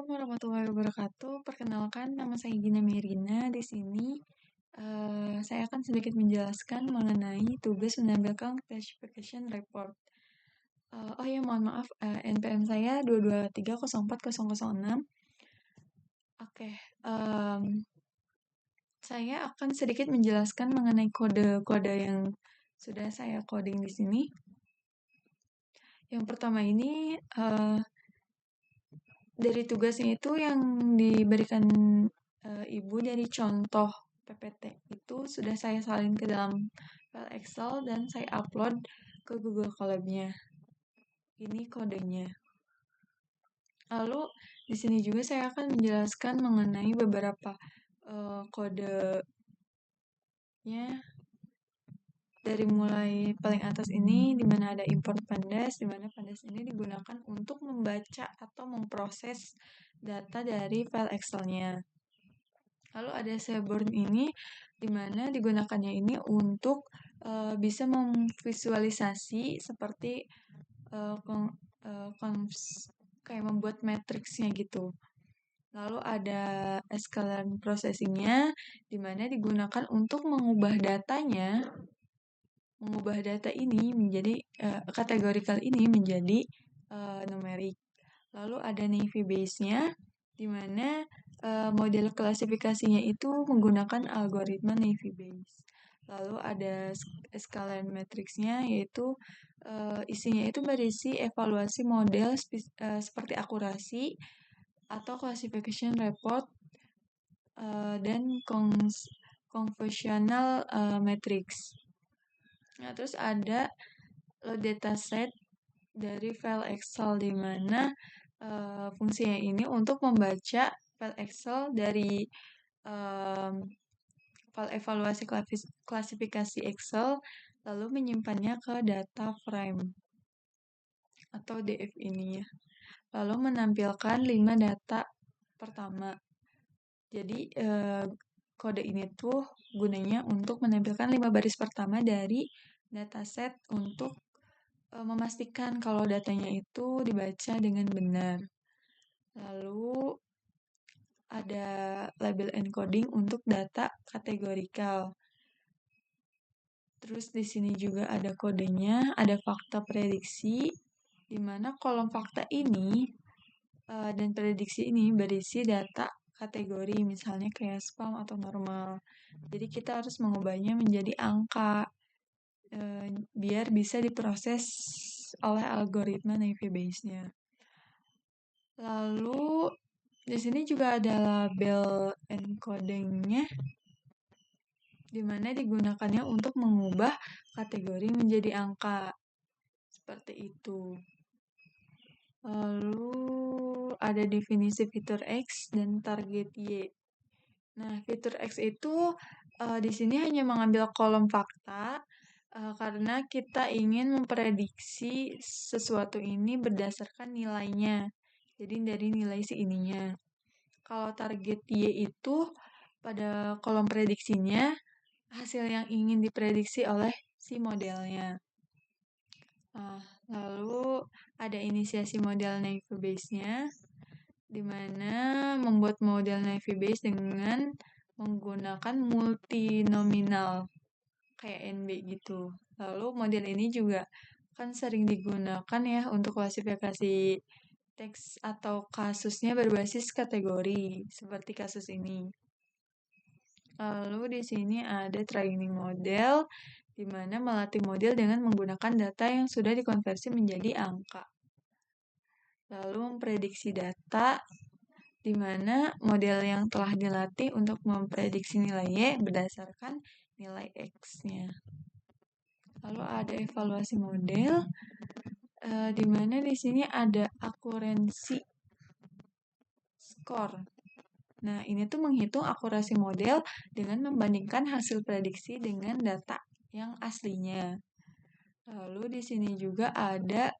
Assalamualaikum warahmatullahi wabarakatuh. Perkenalkan, nama saya Gina Mirina. Di sini saya akan sedikit menjelaskan mengenai tugas menampilkan classification report. Oh ya, mohon maaf, NPM saya 223040006. Oke, saya akan sedikit menjelaskan mengenai kode-kode yang sudah saya coding di sini. Yang pertama ini dari tugasnya itu yang diberikan Ibu dari contoh PPT itu sudah saya salin ke dalam file Excel dan saya upload ke Google Colab-nya. Ini kodenya. Lalu di sini juga saya akan menjelaskan mengenai beberapa kodenya dari mulai paling atas ini di mana ada import pandas, di mana pandas ini digunakan untuk membaca atau memproses data dari file Excel-nya. Lalu ada Seaborn ini di mana digunakannya ini untuk bisa memvisualisasi seperti kayak membuat matriksnya gitu. Lalu ada Scalene processing-nya di mana digunakan untuk mengubah data ini menjadi kategorikal ini menjadi numerik. Lalu ada Naive Bayes-nya di mana model klasifikasinya itu menggunakan algoritma Naive Bayes. Lalu ada Scalene matrix-nya yaitu isinya itu berisi evaluasi model seperti akurasi atau classification report dan convolutional matrix. Nah, terus ada load dataset dari file Excel di mana fungsinya ini untuk membaca file Excel dari file evaluasi klasifikasi Excel lalu menyimpannya ke data frame atau DF ini ya. Lalu menampilkan 5 data pertama. Jadi kode ini tuh gunanya untuk menampilkan 5 baris pertama dari dataset untuk memastikan kalau datanya itu dibaca dengan benar. Lalu ada label encoding untuk data kategorikal. Terus di sini juga ada kodenya, ada fakta prediksi, di mana kolom fakta ini dan prediksi ini berisi data kategori, misalnya kayak spam atau normal. Jadi kita harus mengubahnya menjadi angka biar bisa diproses oleh algoritma Naive Bayes-nya. Lalu di sini juga ada label encoding-nya di mana digunakannya untuk mengubah kategori menjadi angka. Seperti itu. Lalu ada definisi fitur X dan target Y. Nah, fitur X itu di sini hanya mengambil kolom fakta karena kita ingin memprediksi sesuatu ini berdasarkan nilainya. Jadi dari nilai si ininya. Kalau target Y itu pada kolom prediksinya hasil yang ingin diprediksi oleh si modelnya. Lalu ada inisiasi model Naive Bayes-nya, di mana membuat model Naive Bayes dengan menggunakan multinominal, kayak NB gitu. Lalu model ini juga kan sering digunakan ya untuk klasifikasi teks atau kasusnya berbasis kategori, seperti kasus ini. Lalu di sini ada training model, di mana melatih model dengan menggunakan data yang sudah dikonversi menjadi angka. Lalu memprediksi data, di mana model yang telah dilatih untuk memprediksi nilai Y berdasarkan nilai X-nya. Lalu ada evaluasi model, di mana di sini ada akurensi skor. Nah, ini tuh menghitung akurasi model dengan membandingkan hasil prediksi dengan data yang aslinya. Lalu di sini juga ada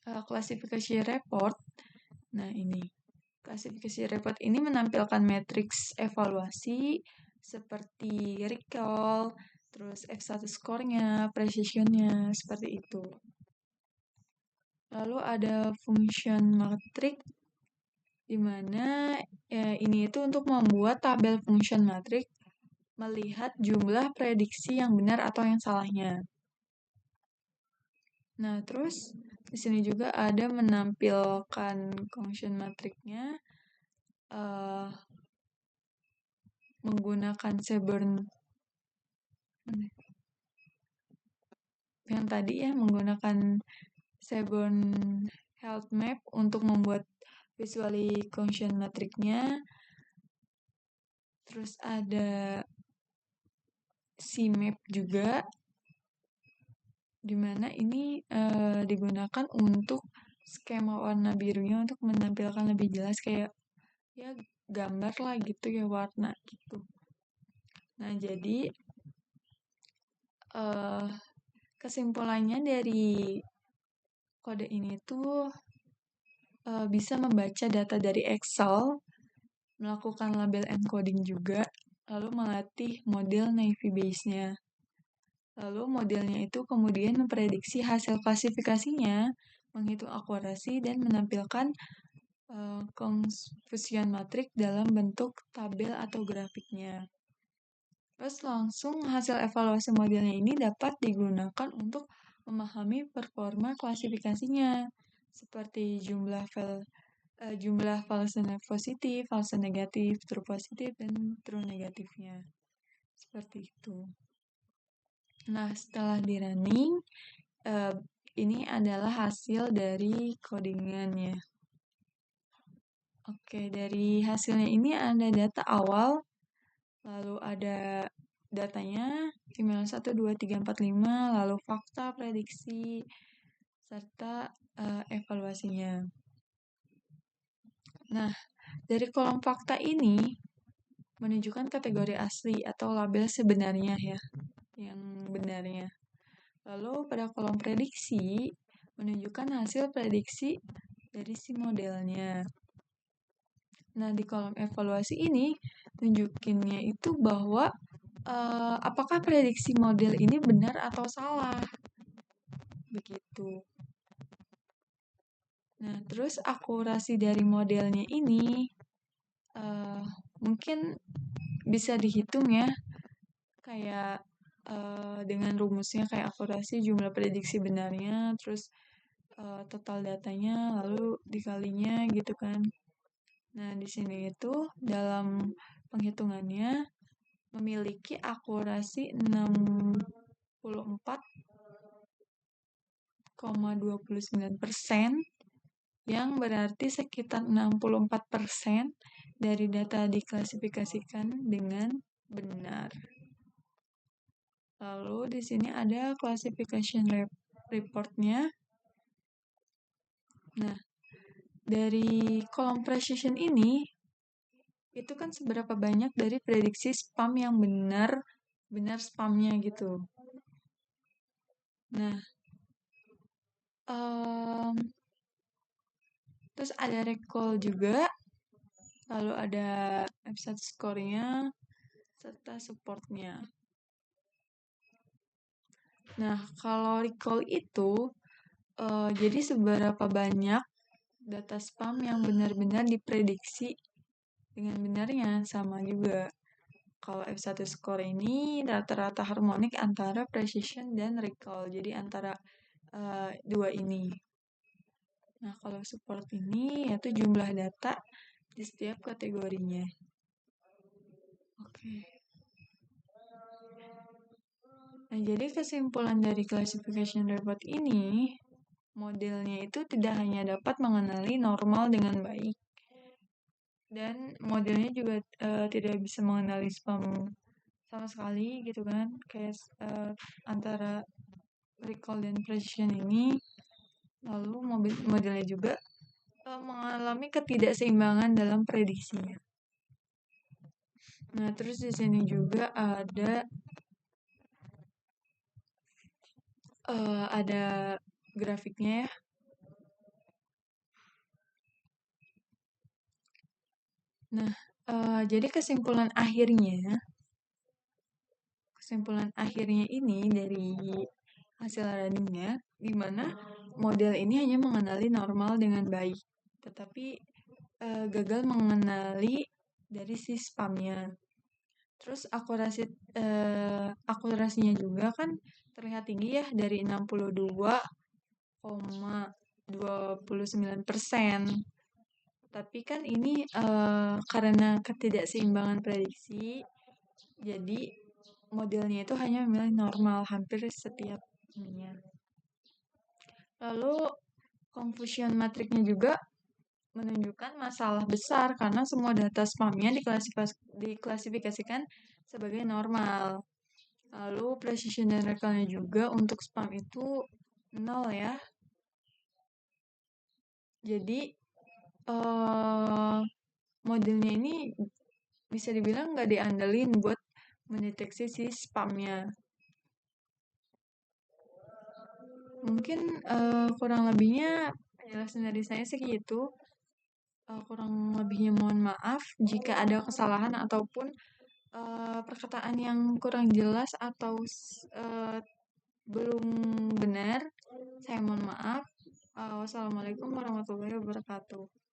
klasifikasi report. Nah, ini klasifikasi report ini menampilkan matriks evaluasi seperti recall, terus F1 score-nya, precision-nya, seperti itu. Lalu ada function matrix Dimana ini itu untuk membuat tabel function matrix melihat jumlah prediksi yang benar atau yang salahnya. Nah, terus di sini juga ada menampilkan function matrixnya menggunakan Seaborn yang tadi ya, menggunakan Seaborn Health Map untuk membuat visualization matrixnya. Terus ada CMap juga, di mana ini digunakan untuk skema warna birunya untuk menampilkan lebih jelas kayak ya gambar lah gitu ya, warna gitu. Nah, jadi kesimpulannya dari kode ini tuh bisa membaca data dari Excel, melakukan label encoding juga, lalu melatih model Naive Bayes-nya. Lalu modelnya itu kemudian memprediksi hasil klasifikasinya, menghitung akurasi, dan menampilkan confusion matrix dalam bentuk tabel atau grafiknya. Terus langsung hasil evaluasi modelnya ini dapat digunakan untuk memahami performa klasifikasinya, seperti jumlah false positif, false negatif, true positif, dan true negatifnya. Seperti itu. Nah, setelah di running, ini adalah hasil dari codingannya. Oke, dari hasilnya ini ada data awal, lalu ada datanya email 1, 2, 3, 4, 5, lalu fakta, prediksi, serta evaluasinya. Nah, dari kolom fakta ini menunjukkan kategori asli atau label sebenarnya ya, yang benarnya. Lalu pada kolom prediksi menunjukkan hasil prediksi dari si modelnya. Nah, di kolom evaluasi ini tunjukinnya itu bahwa apakah prediksi model ini benar atau salah. Begitu. Nah, terus akurasi dari modelnya ini mungkin bisa dihitung ya, kayak dengan rumusnya kayak akurasi jumlah prediksi benarnya, terus total datanya, lalu dikalinya gitu kan. Nah, di sini itu dalam penghitungannya memiliki akurasi 64,29%, yang berarti sekitar 64% dari data diklasifikasikan dengan benar. Lalu di sini ada classification report-nya. Nah, dari kolom precision ini itu kan seberapa banyak dari prediksi spam yang benar spamnya gitu. Nah, terus ada recall juga, lalu ada episode score-nya, serta support-nya. Nah, kalau recall itu, jadi seberapa banyak data spam yang benar-benar diprediksi dengan benarnya, sama juga. Kalau F1 score ini rata-rata harmonik antara precision dan recall, jadi antara dua ini. Nah, kalau support ini yaitu jumlah data di setiap kategorinya. Oke. Nah, jadi kesimpulan dari classification report ini, modelnya itu tidak hanya dapat mengenali normal dengan baik, dan modelnya juga tidak bisa mengenali spam sama sekali gitu kan, kayak antara recall dan precision ini. Lalu modelnya juga mengalami ketidakseimbangan dalam prediksinya. Nah, terus di sini juga ada grafiknya ya. Nah, jadi kesimpulan akhirnya ini dari hasil runningnya, di mana model ini hanya mengenali normal dengan baik, tetapi gagal mengenali dari si spamnya. Terus akurasinya juga kan terlihat tinggi ya dari 62,29%. Tapi kan ini karena ketidakseimbangan prediksi, jadi modelnya itu hanya memilih normal hampir setiap ininya. Lalu confusion matrixnya juga menunjukkan masalah besar karena semua data spamnya diklasifikasikan sebagai normal. Lalu precision dan recallnya juga untuk spam itu 0 ya. Jadi modelnya ini bisa dibilang nggak diandelin buat mendeteksi si spamnya. Mungkin kurang lebihnya penjelasan dari saya segitu. Kurang lebihnya mohon maaf jika ada kesalahan ataupun perkataan yang kurang jelas atau belum benar. Saya mohon maaf. Wassalamualaikum warahmatullahi wabarakatuh.